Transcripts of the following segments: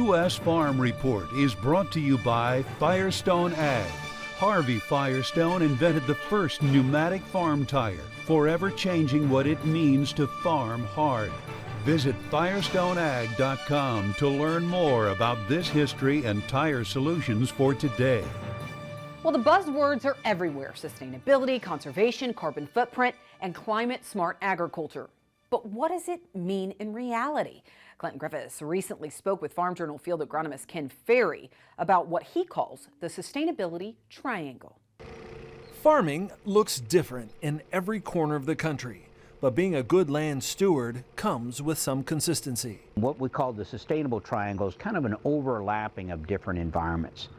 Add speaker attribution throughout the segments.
Speaker 1: U.S. Farm Report is brought to you by Firestone Ag. Harvey Firestone invented the first pneumatic farm tire, forever changing what it means to farm hard. Visit FirestoneAg.com to learn more about this history and tire solutions for today.
Speaker 2: Well, the buzzwords are everywhere: sustainability, conservation, carbon footprint, and climate-smart agriculture. But what does it mean in reality? Clinton Griffiths recently spoke with Farm Journal field agronomist Ken Ferry about what he calls the sustainability triangle.
Speaker 3: Farming looks different in every corner of the country, but being a good land steward comes with some consistency.
Speaker 4: What we call the sustainable triangle is kind of an overlapping of different environments.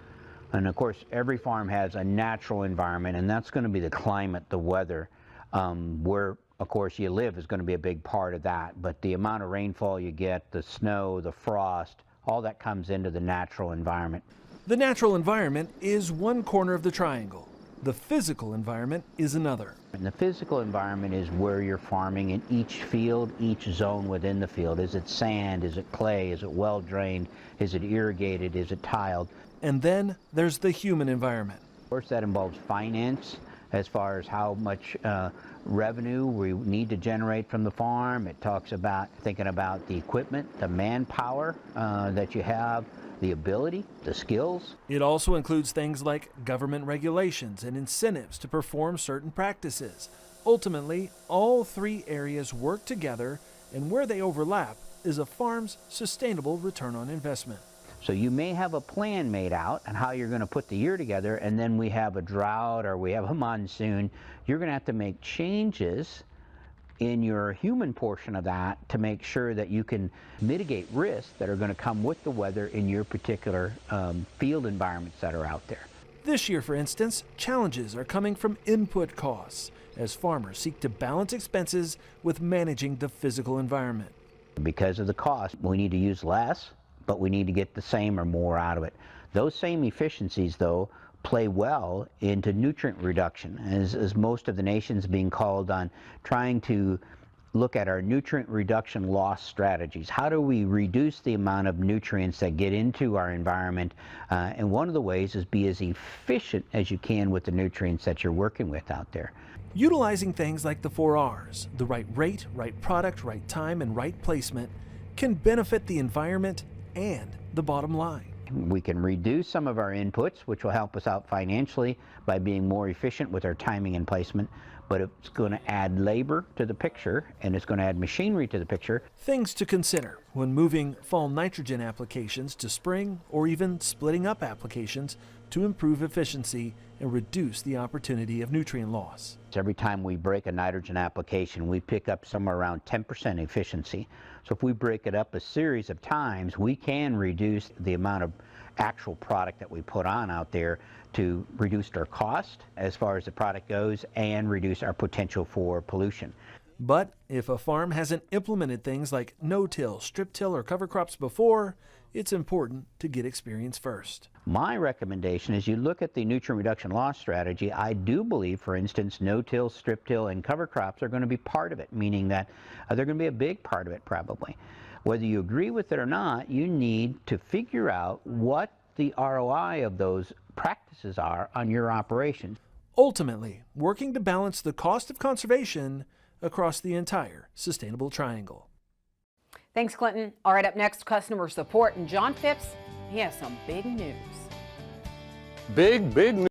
Speaker 4: And of course, every farm has a natural environment, and that's going to be the climate, the weather, where of course you live is going to be a big part of that. But the amount of rainfall you get, the snow, the frost, all that comes into the natural environment.
Speaker 3: The natural environment is one corner of the triangle. The physical environment is another.
Speaker 4: And the physical environment is where you're farming in each field, each zone within the field. Is it sand? Is it clay? Is it well drained? Is it irrigated? Is it tiled?
Speaker 3: And then there's the human environment.
Speaker 4: Of course, that involves finance as far as how much revenue we need to generate from the farm. It talks about thinking about the equipment, the manpower that you have, the ability, the skills.
Speaker 3: It also includes things like government regulations and incentives to perform certain practices. Ultimately, all three areas work together, and where they overlap is a farm's sustainable return on investment.
Speaker 4: So you may have a plan made out on how you're going to put the year together, and then we have a drought or we have a monsoon. You're going to have to make changes in your human portion of that to make sure that you can mitigate risks that are going to come with the weather in your particular field environments that are out there.
Speaker 3: This year, for instance, challenges are coming from input costs as farmers seek to balance expenses with managing the physical environment.
Speaker 4: Because of the cost, we need to use less, but we need to get the same or more out of it. Those same efficiencies, though, play well into nutrient reduction, as most of the nation's being called on trying to look at our nutrient reduction loss strategies. How do we reduce the amount of nutrients that get into our environment? And one of the ways is be as efficient as you can with the nutrients that you're working with out there.
Speaker 3: Utilizing things like the 4 R's, the right rate, right product, right time, and right placement, can benefit the environment and the bottom line.
Speaker 4: We can reduce some of our inputs, which will help us out financially by being more efficient with our timing and placement, but it's going to add labor to the picture, and it's going to add machinery to the picture.
Speaker 3: Things to consider when moving fall nitrogen applications to spring, or even splitting up applications to improve efficiency and reduce the opportunity of nutrient loss.
Speaker 4: Every time we break a nitrogen application, we pick up somewhere around 10% efficiency. So if we break it up a series of times, we can reduce the amount of actual product that we put on out there to reduce our cost as far as the product goes and reduce our potential for pollution.
Speaker 3: But if a farm hasn't implemented things like no-till, strip-till, or cover crops before, it's important to get experience first.
Speaker 4: My recommendation is you look at the nutrient reduction loss strategy. I do believe, for instance, no-till, strip-till, and cover crops are going to be part of it, meaning that they're going to be a big part of it probably. Whether you agree with it or not, you need to figure out what the ROI of those practices are on your operations.
Speaker 3: Ultimately, working to balance the cost of conservation across the entire sustainable triangle.
Speaker 2: Thanks, Clinton. All right, up next, customer support. And John Phipps, he has some big news.
Speaker 5: Big news.